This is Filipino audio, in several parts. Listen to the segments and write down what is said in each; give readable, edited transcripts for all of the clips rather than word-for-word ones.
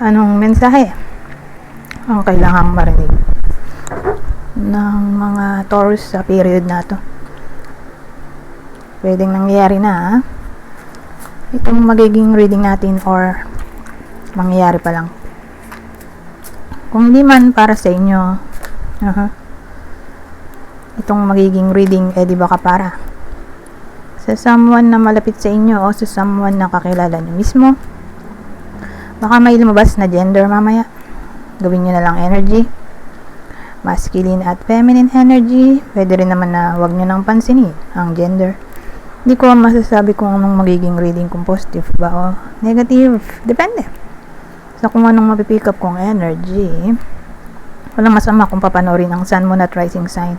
Anong mensahe ang kailangang marinig ng mga Taurus sa period na to? Pwedeng nangyayari na itong magiging reading natin or mangyayari pa lang. Kung hindi man para sa inyo, itong magiging reading, di baka para sa someone na malapit sa inyo o sa someone na kakilala nyo mismo. Baka may lumabas na gender mamaya. Gawin nyo na lang energy. Masculine at feminine energy. Pwede rin naman na wag nyo nang pansinin ang gender. Hindi ko masasabi kung anong magiging reading, kung positive ba o negative. Depende sa kung anong mapipick up kong energy. Walang masama kung papanoorin ang Sun, Moon at Rising sign.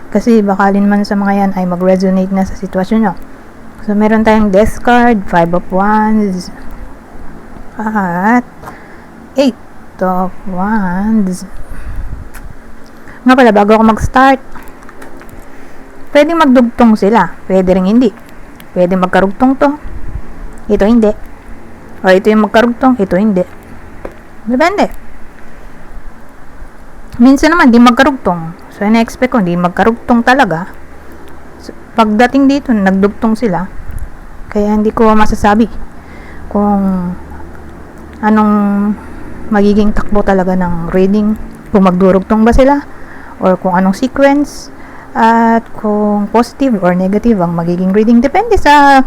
Kasi baka alin man sa mga yan ay mag-resonate na sa sitwasyon nyo. So, meron tayong Death card, 5 of Wands, at 8 of Wands. Nga pala, bago ako mag-start, pwedeng magdugtong sila, pwede rin hindi. Pwede magkarugtong to, ito hindi. O ito yung magkarugtong, ito hindi. Depende. Minsan naman, di magkarugtong. So, ina-expect ko, di magkarugtong talaga. So, pagdating dito, nagdugtong sila. Kaya hindi ko masasabi kung anong magiging takbo talaga ng reading, kung magdurugtong ba sila or kung anong sequence, at kung positive or negative ang magiging reading. Depende sa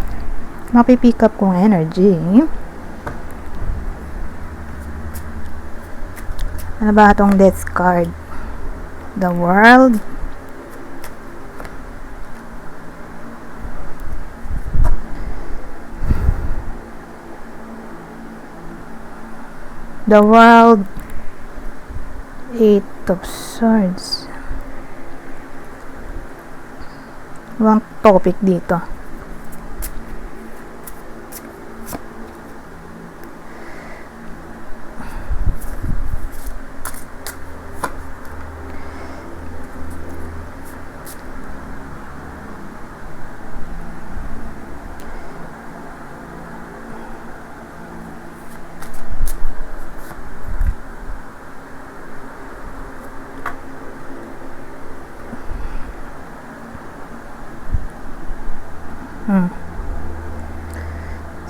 mapipick up kong energy. Ano ba itong Death card? The World, The World, 8 of Swords. Ibang topic dito.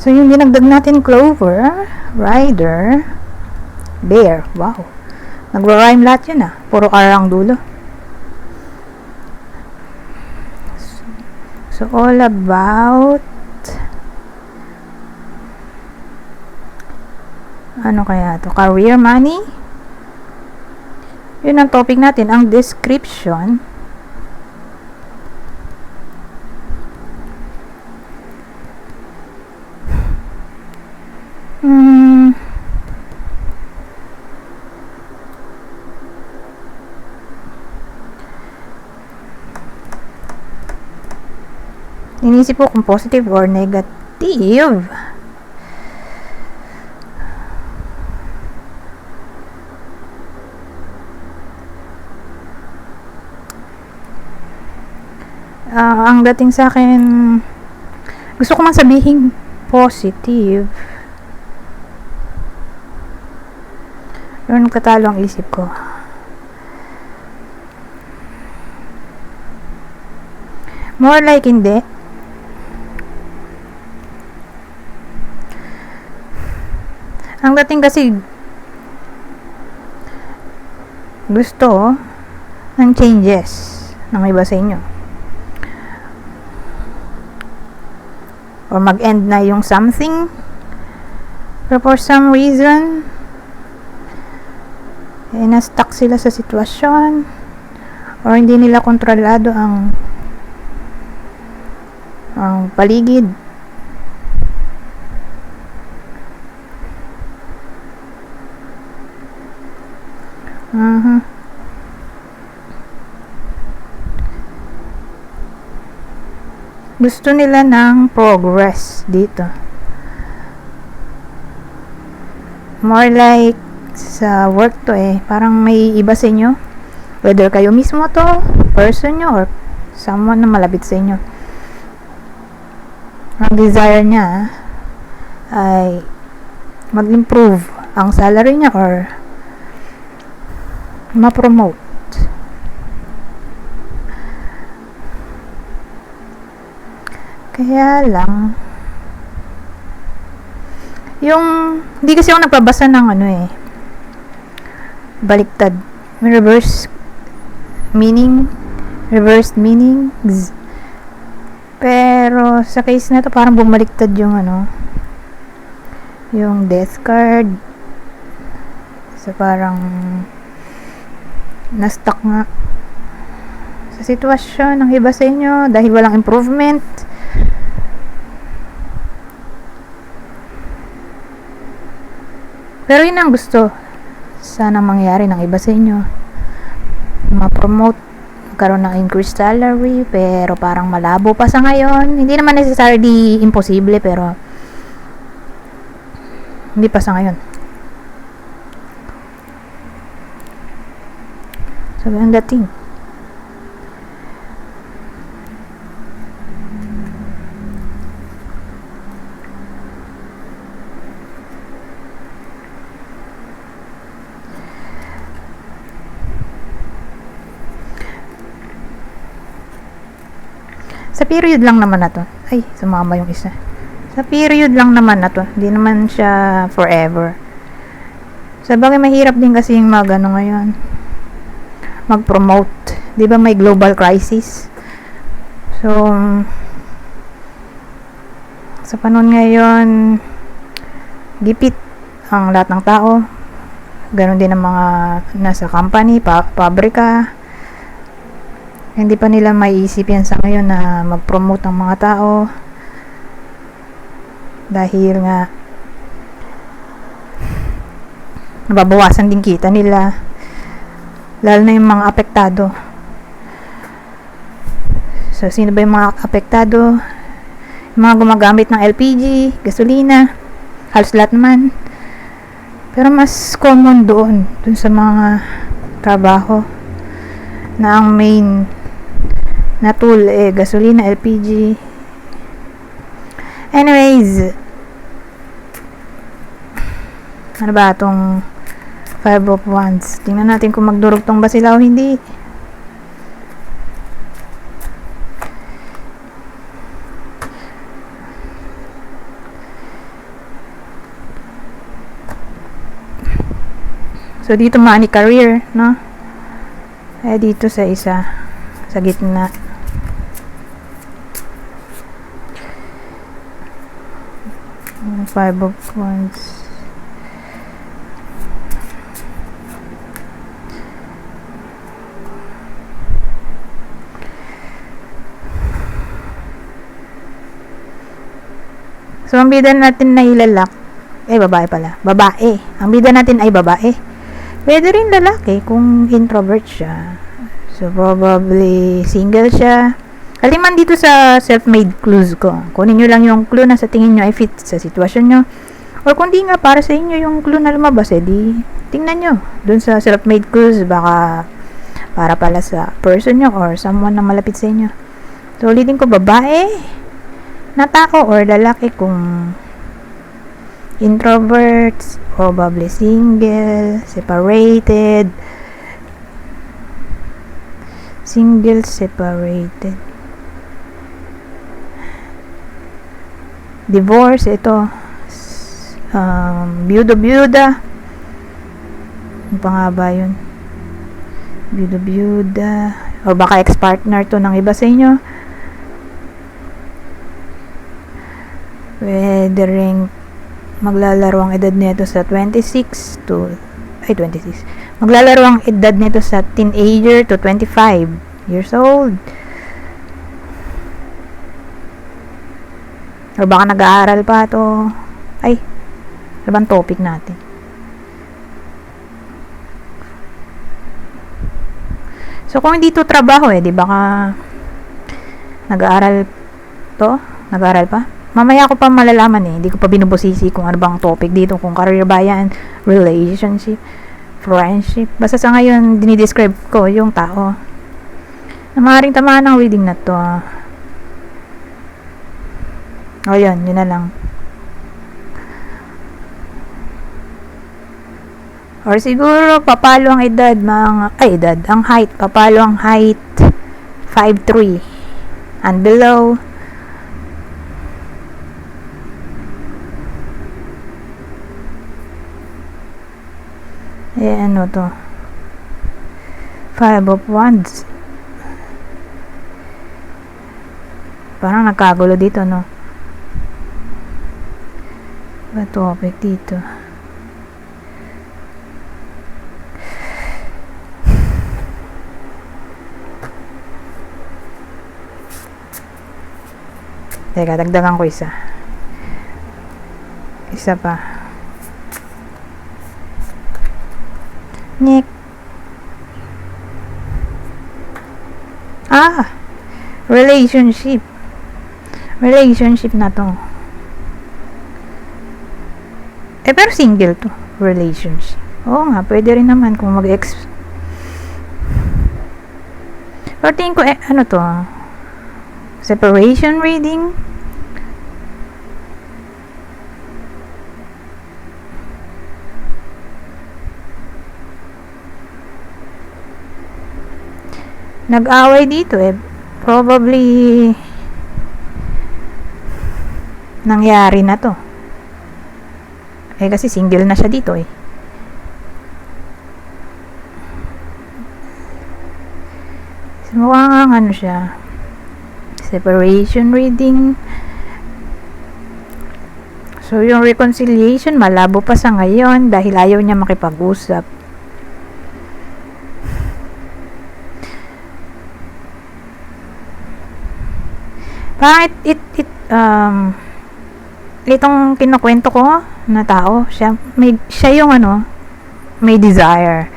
So, yung dinagdag natin, Clover, Rider, Bear. Wow. Nagwa-rhyme lahat yun Puro R ang dulo. So, all about ano kaya to? Career, money. Yun ang topic natin. Ang description, inisip ko kung positive or negative. Ang dating sa akin, gusto ko man sabihin positive, pero nagkatalo ang isip ko. More like hindi. Ang dating kasi gusto ng changes ng iba sa inyo, or mag-end na yung something, pero for some reason na-stuck sila sa sitwasyon, or hindi nila kontrolado ang paligid. Gusto nila ng progress dito. More like sa work to parang may iba sa inyo. Whether kayo mismo to, person nyo, or someone na malapit sa inyo. Ang desire niya ay mag-improve ang salary niya or ma-promote. Kaya lang, hindi kasi ako nagpabasa ng baliktad. Reversed meanings. Pero, sa case na to, parang bumaliktad yung yung death card. So, parang na-stuck nga sa sitwasyon ng iba sa inyo dahil walang improvement. Pero yun ang gusto sana mangyari ng iba sa inyo. Ma-promote, magkaroon ng increased salary, pero parang malabo pa sa ngayon. Hindi naman necessarily imposible, pero hindi pa sa ngayon. So, ang dating. Sa period lang naman na to. Ay, sumama yung isa. Sa period lang naman na to. Hindi naman siya forever. Sa bagay, mahirap din kasi yung ngayon. Mag-promote. Di ba may global crisis? So, sa panahon ngayon, gipit ang lahat ng tao. Ganon din ang mga nasa company, pabrika. Hindi pa nila maiisip yan sa ngayon na mag-promote ang mga tao dahil nga nababawasan din kita nila, lalo na yung mga apektado. So, sino ba yung mga apektado? Yung mga gumagamit ng LPG, gasolina, halos lahat naman. Pero mas common dun sa mga trabaho na ang main na tool gasolina, LPG. Anyways, ano ba itong 5 of Wands? Tingnan natin kung magdurugtong ba sila o hindi. So, dito money career, no? Dito sa isa, sa gitna. Five of Wands. So, ang bida natin na ilalak, babae pala. Babae. Ang bida natin ay babae. Pwede rin lalaki kung introvert siya. So, probably single siya. Kaliman dito sa self-made clues ko. Kunin nyo lang yung clue na sa tingin nyo ay fit sa sitwasyon nyo. Or kung di nga para sa inyo yung clue na lumabas, di tingnan nyo. Dun sa self-made clues, baka para pala sa person nyo or someone na malapit sa inyo. So, ulitin ko, babae na tao or lalaki kung introverts, probably single, separated, separated, divorce, ito, byuda, ano pa nga ba yun? Byuda, o baka ex-partner to ng iba sa inyo. Pwede ring maglalaro ang edad nito sa 26. Maglalaro ang edad nito sa teenager to 25 years old. O baka nag-aaral pa to. Ano bang topic natin? So, kung hindi to trabaho di baka nag-aaral to? Nag-aaral pa? Mamaya ko pa malalaman hindi ko pa binubusisi kung ano bang topic dito, kung career ba yan, relationship, friendship. Basta sa ngayon, dinidescribe ko yung tao na maaaring tamaan ng reading na to. Yun na lang. Or siguro, papalo ang edad, ang height, papalo ang height, 5'3", and below. Ano to? 5 of Wands. Parang nagkagulo dito, no? Ba topic dito? Teka, dagdagan ko isa. Isa pa. Nick. Relationship. Relationship na to. Pero single to. Relationship. Oo nga, pwede rin naman kung mag-ex. Pero tingin ko, ano to? Separation reading. Nag-away dito probably nangyari na to. Kasi single na siya dito So, mukhang ano siya. Separation reading. So, yung reconciliation, malabo pa sa ngayon dahil ayaw niya makipag-usap. Parang itong kinukwento ko na tao, siya yung may desire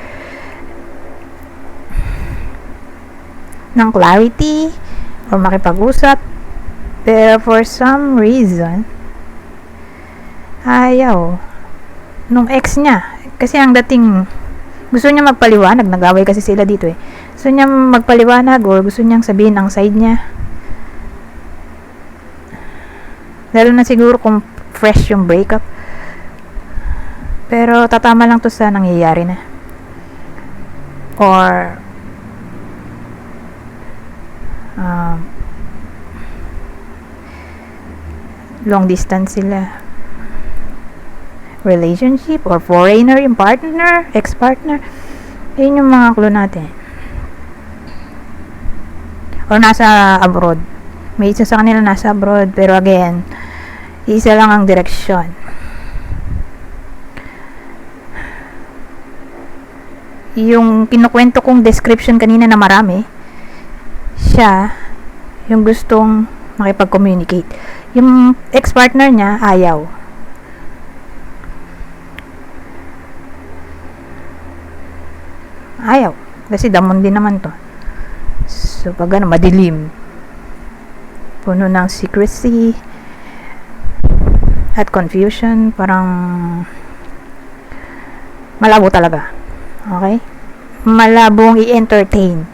ng clarity or makipag-usap, pero for some reason ayaw nung ex niya, kasi ang dating gusto niya magpaliwanag, nag-away kasi sila dito gusto niya magpaliwanag or gusto niyang sabihin ang side niya, lalo na siguro kung fresh yung breakup, pero tatama lang to sa nangyayari na, or long distance sila, relationship, or foreigner yung partner, ex-partner. Yun yung mga clue natin. Or nasa abroad, may isa sa kanila nasa abroad, pero again, isa lang ang direksyon. Yung kinukwento kong description kanina na marami, siya yung gustong makipag-communicate. Yung ex-partner niya ayaw. Kasi damon din naman to. So pag madilim, puno ng secrecy at confusion, parang malabo talaga. Okay? Malabong i-entertain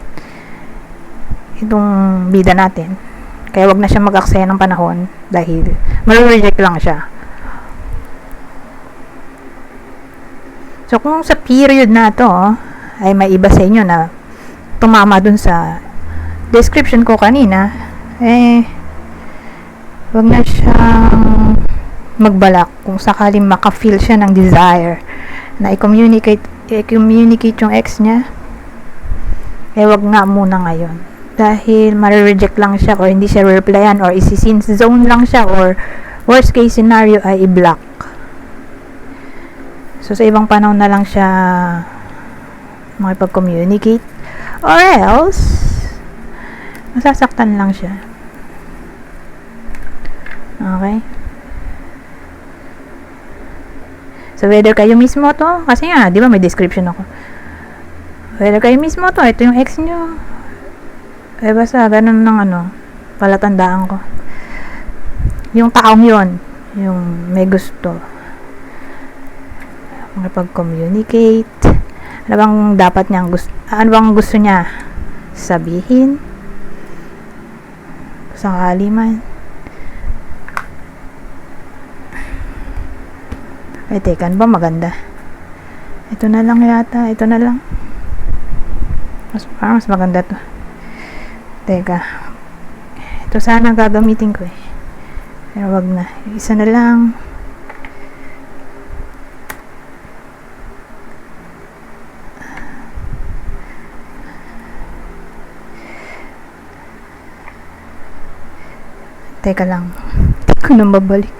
itong bida natin. Kaya wag na siya mag-aksaya ng panahon dahil ma-reject lang siya. So kung sa period na to ay may iba sa inyo na tumama dun sa description ko kanina, wag na siyang magbalak kung sakaling maka-feel siya ng desire na i-communicate yung ex niya, wag nga muna ngayon. Dahil ma-reject lang siya or hindi siya replyan or isi-sin zone lang siya or worst case scenario ay i-block. So sa ibang panahon na lang siya makipag-communicate or else masasaktan lang siya. Okay? So whether kayo mismo to, kasi nga, di ba may description ako. Whether kayo mismo to, ito yung ex nyo. Basta ganun ng palatandaan ko. Yung taong yon, yung may gusto makipag-communicate. Ano bang gusto niya sabihin? Sakali man. Teka, ano ba maganda? Ito na lang yata. Ito na lang. Mas maganda to. Teka. Ito sana gagamitin ko eh. Pero wag na. Isa na lang. Teka lang. Hindi ko na mabalik.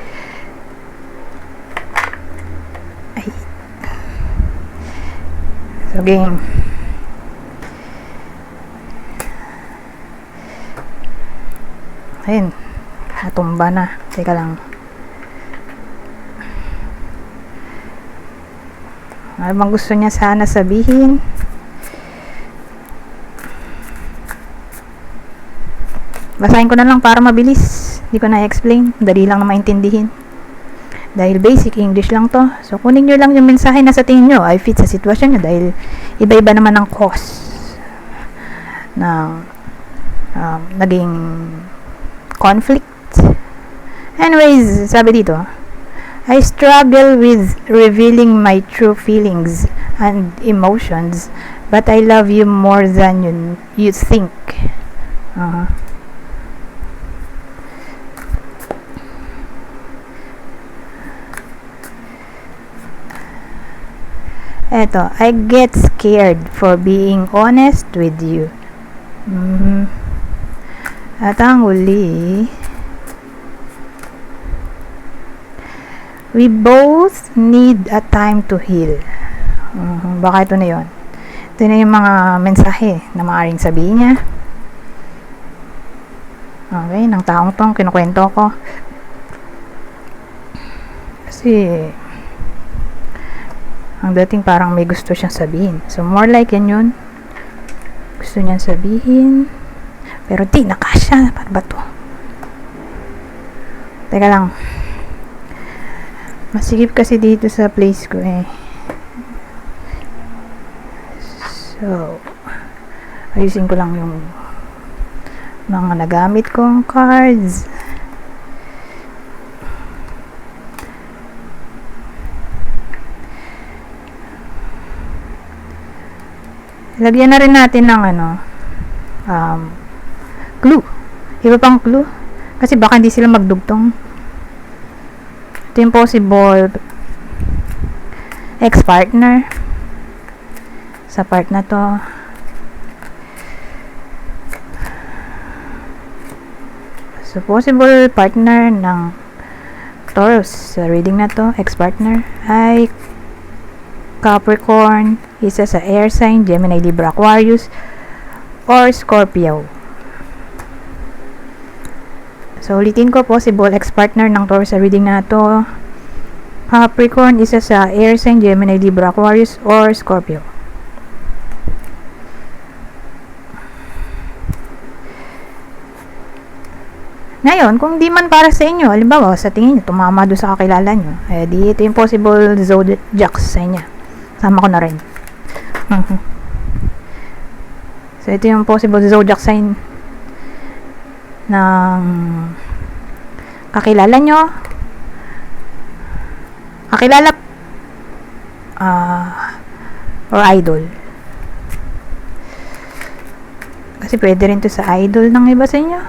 Ay. So, game. Ayun. Natumba na. Teka lang. Ano bang gusto niya sana sabihin? Basahin ko na lang para mabilis. Hindi ko na-explain. Dali lang na maintindihin. Dahil basic English lang to. So, kunin nyo lang yung mensahe na sa tingin nyo ay fit sa sitwasyon nyo. Dahil iba-iba naman ang cause ng naging conflict. Anyways, sabi dito, I struggle with revealing my true feelings and emotions, but I love you more than you think. Eto, I get scared for being honest with you. At ang huli, we both need a time to heal. Baka ito na yun. Ito na yung mga mensahe na maaaring sabihin niya. Okay, ng taong tong kinukwento ko. Kasi ang dating parang may gusto siyang sabihin. So, more like yan yun. Gusto niyang sabihin. Pero di, nakasya. Paano ba to? Teka lang. Masigip kasi dito sa place ko eh. So, ayusin ko lang yung mga nagamit kong cards. Lagyan na rin natin ng clue. Iba pang clue. Kasi baka hindi sila magdugtong. Ito yung possible ex-partner sa part na to. So, possible partner ng Taurus sa reading na to, ex-partner, ay Capricorn, isa sa air sign, Gemini, Libra, Aquarius, or Scorpio. So, ulitin ko, possible ex-partner ng Taurus sa reading na to, Capricorn, isa sa air sign, Gemini, Libra, Aquarius, or Scorpio. Ngayon, kung di man para sa inyo, halimbawa, sa tingin nyo, tumama doon sa kakilala nyo, eh, di ito yung possible zodiac sign niya. Sama ko na rin. So, ito yung possible zodiac sign ng kakilala nyo. Kakilala or idol. Kasi pwede rin to sa idol ng iba sa inyo.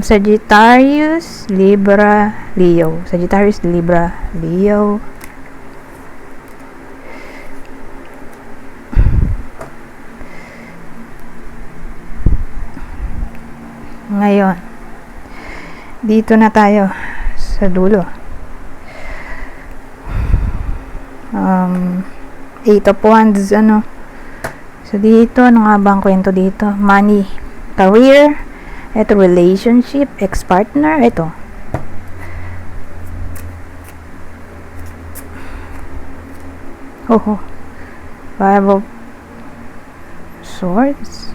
Sagittarius, Libra, Leo. Sagittarius, Libra, Leo. Ngayon, dito na tayo sa dulo. Eight of Wands, So, dito, ano nga ba ang kwento dito? Money, career, ito, relationship, ex-partner, ito. Five of Swords.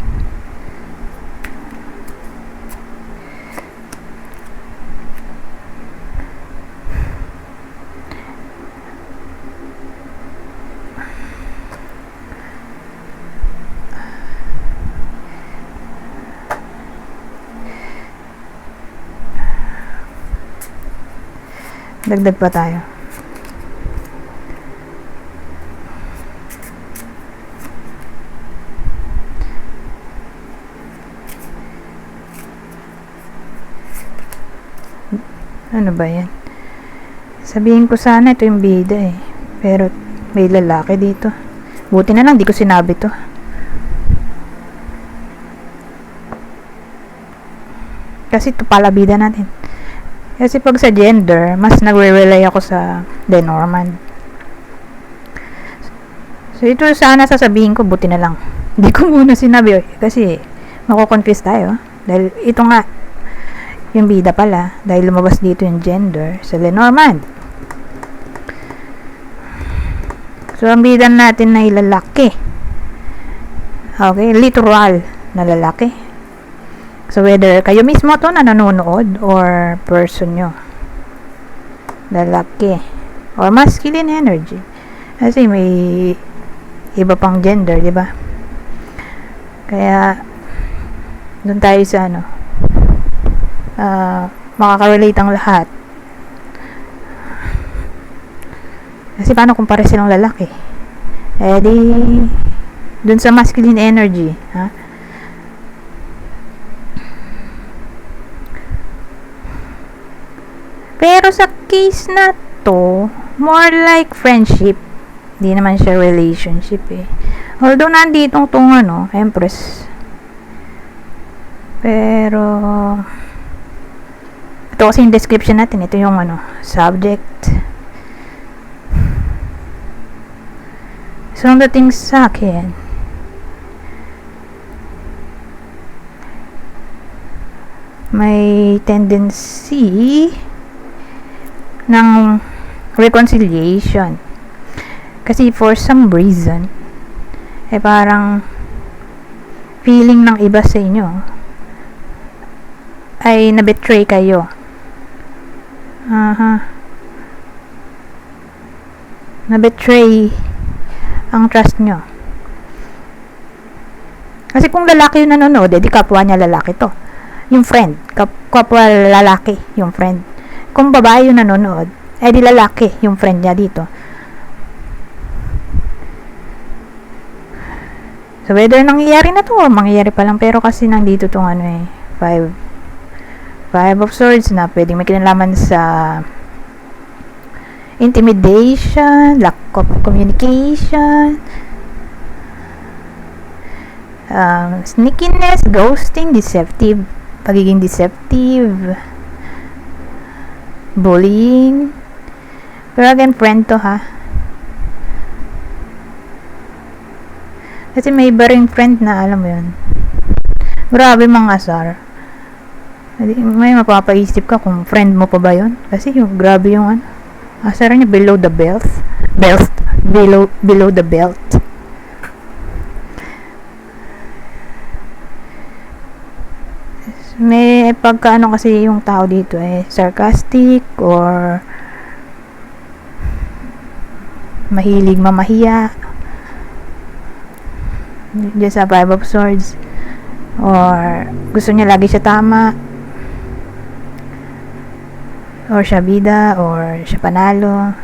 Dagdag pa tayo. Ano ba yan? Sabihin ko sana ito yung bida eh. Pero may lalaki dito. Buti na lang di ko sinabi to. Kasi ito pala bida natin. Kasi pag sa gender, mas nagre-rely ako sa Lenormand. So ito sana sasabihin ko, buti na lang. Di ko muna sinabi kasi mako-confuse tayo. Dahil ito nga, yung bida pala, dahil lumabas dito yung gender sa Lenormand. So ang bida natin na lalaki. Okay, literal na lalaki. So whether kayo mismo to na nanonood or person nyo, lalaki or masculine energy. Kasi may iba pang gender, di ba? Kaya doon tayo sa ano, makaka-relate ang lahat. Kasi paano kung pare silang lalaki? Eh di doon sa masculine energy, ha? Pero sa case na to, more like friendship. Di naman siya relationship eh. Although nandito tong ano, Empress. Pero ito kasi yung description natin. Ito yung ano, subject. So ang dating sa akin, may tendency ng reconciliation. Kasi for some reason, eh parang feeling ng iba sa inyo ay na-betray kayo. Na-betray ang trust nyo. Kasi kung lalaki yung nanonood, di kapwa niya lalaki to. Yung friend, kapwa lalaki yung friend. Kung babae yung nanonood, di lalaki yung friend niya dito. So whether nangyayari na to o mangyayari pa lang, pero kasi nandito tong ano eh, Five of Swords na pwedeng may kinalaman sa intimidation, lack of communication, sneakiness, ghosting, pagiging deceptive, bullying. Pero again, friend to ha. Kasi may iba ring friend na alam mo yun, grabe mga asar. May mapapaisip ka kung friend mo pa ba yun. Kasi yung grabe yung ano, asar niya below the belt, below the belt. May pagkaano kasi yung tao dito sarcastic or mahilig mamahiya. Diyan sa Five of Swords, or gusto niya lagi siya tama, or siya bida, or siya panalo.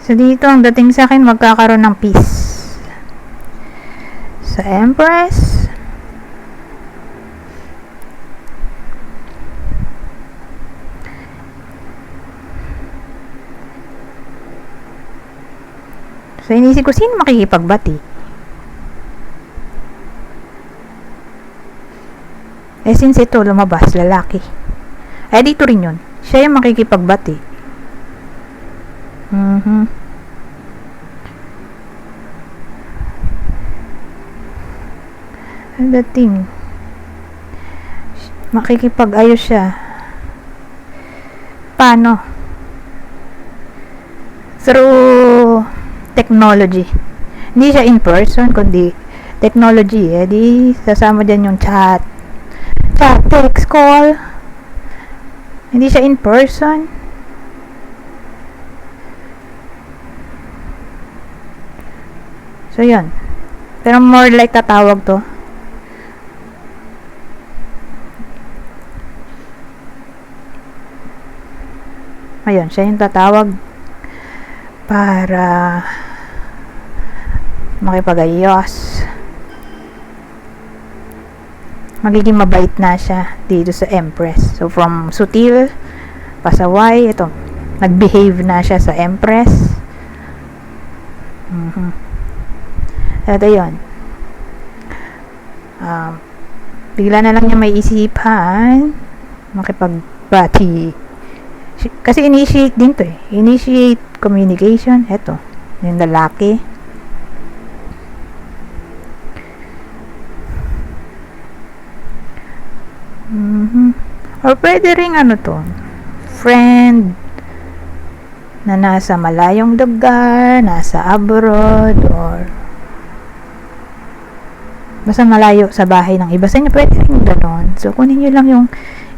So dito ang dating sa akin, magkakaroon ng peace sa Empress. So, inisip ko, sino makikipagbati? Since ito, lumabas, lalaki. Dito rin yun. Siya yung makikipagbati. Ang dating, makikipag-ayos siya. Paano? Through technology. Hindi siya in person, kundi technology. Di sasama dyan yung chat, text, call. Hindi siya in person. So, yun. Pero more like tatawag to. Ayun, siya yung tatawag para makipag-ayos. Magiging mabait na siya dito sa Empress. So, from sutil, pasaway, ito, nag-behave na siya sa Empress. At ayun, bigla na lang niya may isipan makipagbati. Kasi initiate din to eh. Initiate communication. Eto, yung lalaki. Or pwede ring ano to, friend na nasa malayong lugar, nasa abroad, or basta malayo sa bahay ng iba sa inyo. Pwede rin gano'n. So, kunin nyo lang yung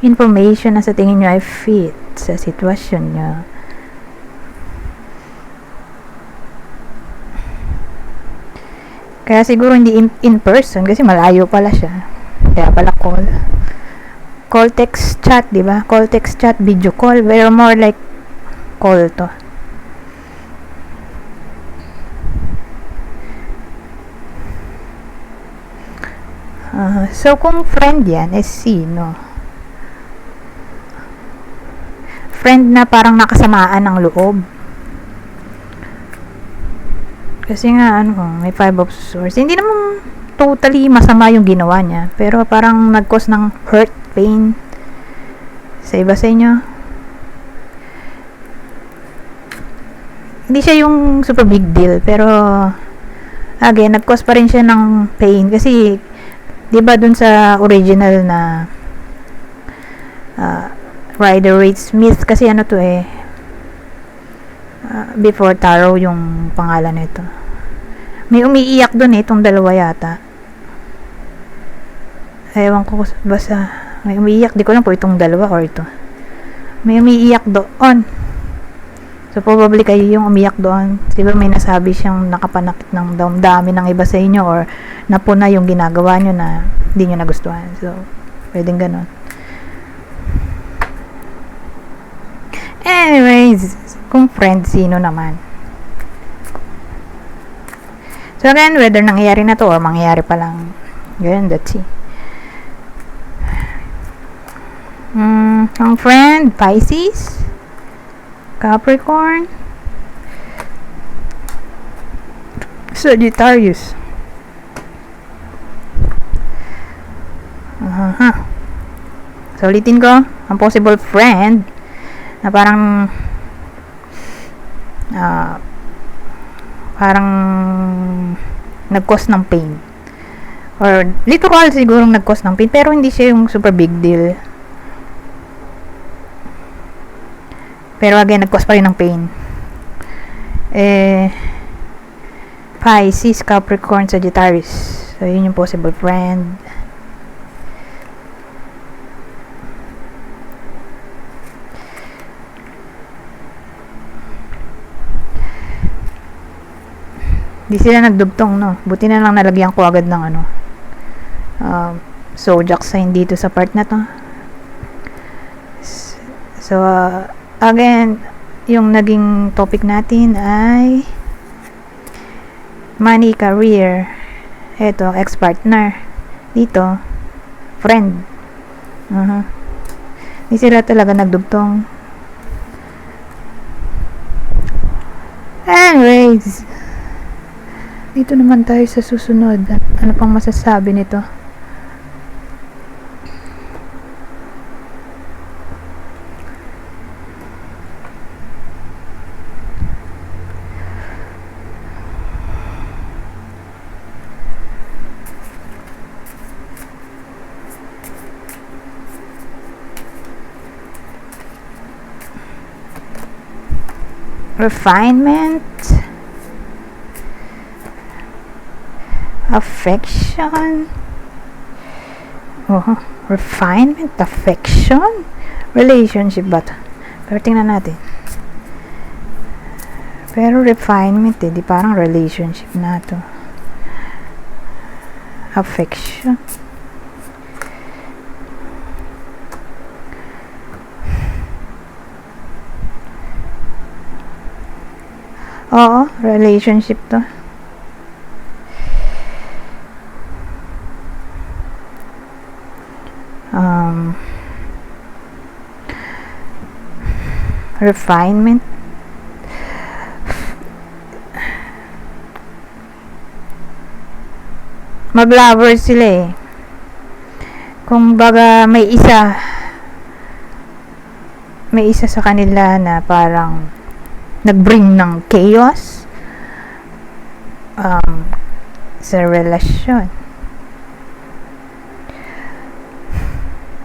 information na sa tingin nyo ay fit sa sitwasyon nyo. Kaya siguro hindi in person kasi malayo pala siya. Kaya pala call. Call, text, chat, di ba? Call, text, chat, video call. Pero more like call to. So, kung friend yan, is sino? Friend na parang nakasamaan ng loob. Kasi nga, may 5 of swords. Hindi naman totally masama yung ginawa niya. Pero parang nag-cause ng hurt, pain sa iba sa inyo. Hindi siya yung super big deal. Pero, again, nag-cause pa rin siya ng pain. Kasi, diba dun sa original na Rider-Waite-Smith, kasi ano to eh, before tarot yung pangalan nito. May umiiyak dun eh, itong dalawa yata. Ewan ko, basta may umiiyak, di ko lang po itong dalawa or ito. May umiiyak doon. So probably kayo yung umiyak doon. Siguro may nasabi siyang nakapanakit ng damdamin ng iba sa inyo, or napuna yung ginagawa nyo na hindi nyo nagustuhan. So pwedeng ganun. Anyways, kung friend, sino naman? So again, whether nangyayari na to or mangyayari pa lang, ganyan, let's see. Ang friend, Pisces, Capricorn, Sagittarius. So ulitin ko, ang possible friend na parang nag-cause ng pain, or literal siguro nag-cause ng pain, pero hindi siya yung super big deal, pero again nag-cause pa rin ng pain. Pisces, Capricorn, Sagittarius. So yun yung possible friend. Di sila nagdugtong, no? Buti na lang nalagyan ko agad ng zodiac sign dito sa part na to. So, again, yung naging topic natin ay money, career. Eto, ex-partner. Dito, friend. Di sila talaga nagdugtong. Anyways, dito naman tayo sa susunod. Ano pang masasabi nito? Refinement, affection, refinement, affection, relationship ba ito? Pero tingnan natin. Pero refinement di parang relationship na to. Affection. Oo, relationship to. Refinement. Mag-lovers sila eh. Kung baga may isa sa kanila na parang nag-bring ng chaos sa relasyon.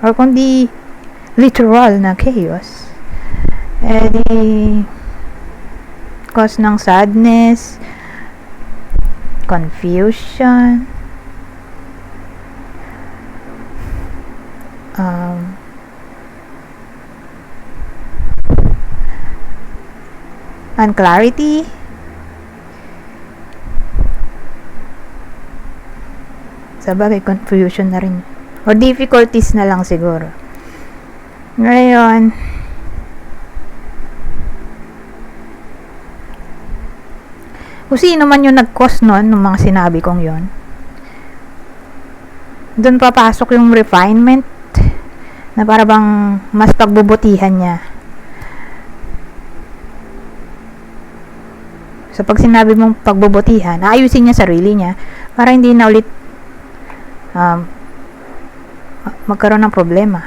Or kundi literal na chaos, di cause ng sadness, confusion, unclarity, sabagay confusion na rin, or difficulties na lang siguro. Ngayon, kung sino man yung nag-cause nun ng mga sinabi kong yon, doon papasok yung refinement na para bang mas pagbubutihan niya. So pag sinabi mong pagbubutihan, ayusin niya sarili niya para hindi na ulit magkaroon ng problema.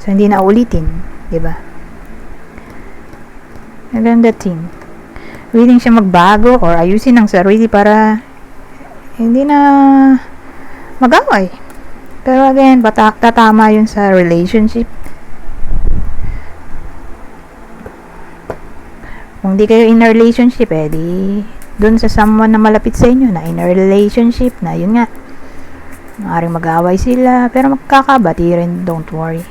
So hindi na ulitin, 'di ba? Maganda thing. Willing siya magbago or ayusin ang sarili para hindi na mag-away. Pero again, tatama yun sa relationship. Kung di kayo in a relationship, di dun sa someone na malapit sa inyo na in a relationship na, yun nga, maaaring mag-away sila, pero magkakabati rin, don't worry.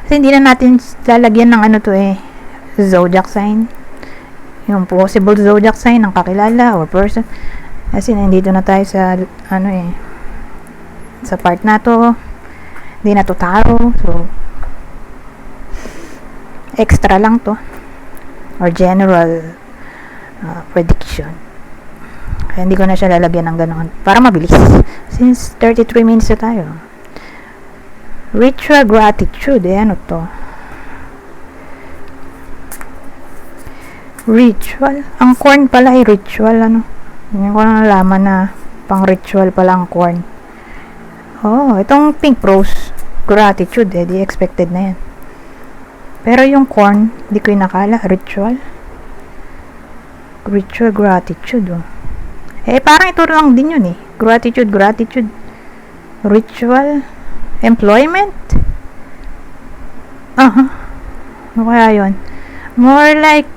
Kasi hindi na natin lalagyan ng zodiac sign. Yung possible zodiac sign ng kakilala or person. Kasi nandito na tayo sa sa part na to. Hindi na to tarot. So extra lang to, or general prediction. Kaya hindi ko na siya lalagyan ng ganoon para mabilis, since 33 minutes na tayo. Ritual gratitude, ano to? Ritual? Ang corn pala ay ritual, Hindi ko na nalaman na pang ritual pala ang corn. Oh, itong pink rose gratitude, di expected na yan. Pero yung corn, di ko inakala ritual. Ritual gratitude, parang ito lang din yun Gratitude. Ritual employment. Ano kaya yun? More like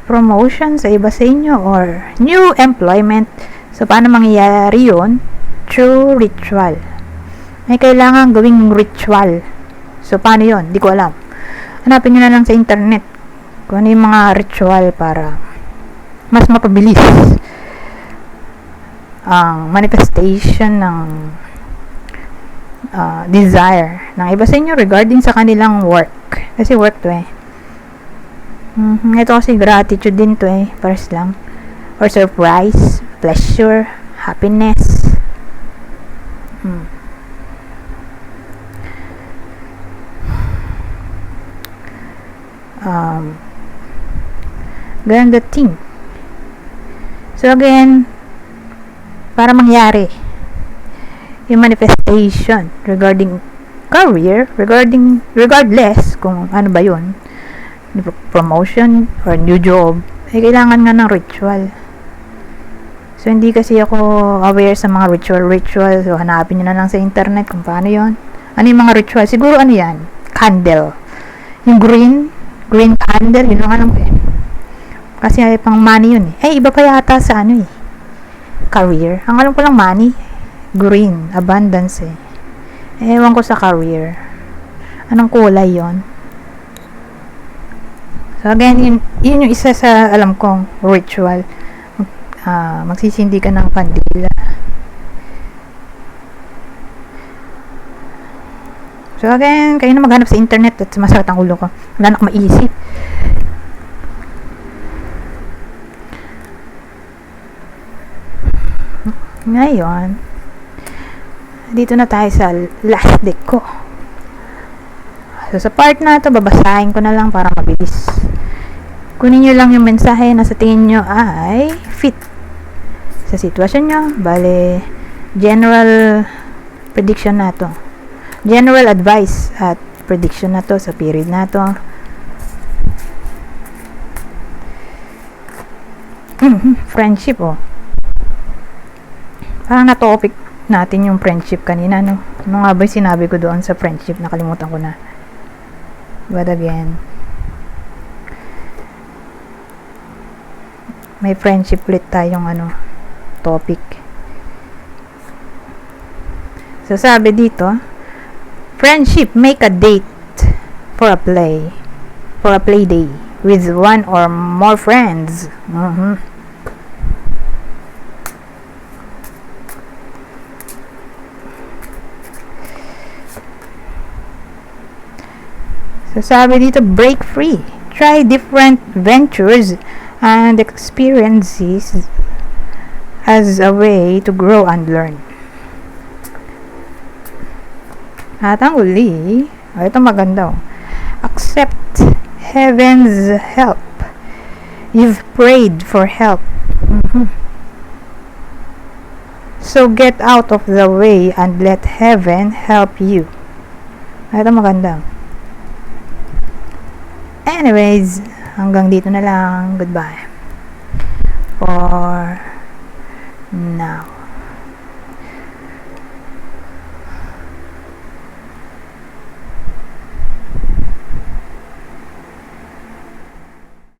promotion sa iba sa inyo or new employment. So, paano mangyayari yun? Through ritual. May kailangan gawing ritual. So, paano yun? Di ko alam. Hanapin nyo na lang sa internet kung ano yung mga ritual para mas mapabilis ang manifestation ng desire ng iba sa inyo regarding sa kanilang work. Kasi work to Ito kasi gratitude din to pares lang. Or surprise, pleasure, happiness. Ganun the thing. So again, para mangyari yung manifestation regarding career, regardless kung ano ba yun, promotion or new job, kailangan nga ng ritual. So hindi kasi ako aware sa mga ritual, so hanapin nyo na lang sa internet kung paano yun. Ano yung mga ritual? Siguro yan? Candle. Yung green candle, yun lang alam ko kasi pang money yun iba pa yata sa career. Ang alam ko lang money, green, abundance ewan ko sa career. Anong kulay yon? So again, yun yung isa sa alam kong ritual. Magsisindi ka ng kandila. So again, kayo na maghanap sa internet at masakit ang ulo ko. Wala na akong maisip. Ngayon, dito na tayo sa last deck ko. So sa part na to, babasahin ko na lang para mabilis. Kunin nyo lang yung mensahe na sa tingin nyo ay fit sa sitwasyon nyo. Bale, general prediction na to. General advice at prediction na to sa period na to. Friendship, oh. Parang na-topic natin yung friendship kanina, no? Ano nga ba yung sinabi ko doon sa friendship? Nakalimutan ko na. But again, may friendship ulit tayong topic. So sabi dito, friendship, make a date for a play day with one or more friends. So sabi dito, break free, try different ventures and experiences as a way to grow and learn. At ang uli, ito maganda, accept heaven's help. You've prayed for help. So get out of the way and let heaven help you. Ito maganda. Anyways, hanggang dito na lang. Goodbye for now.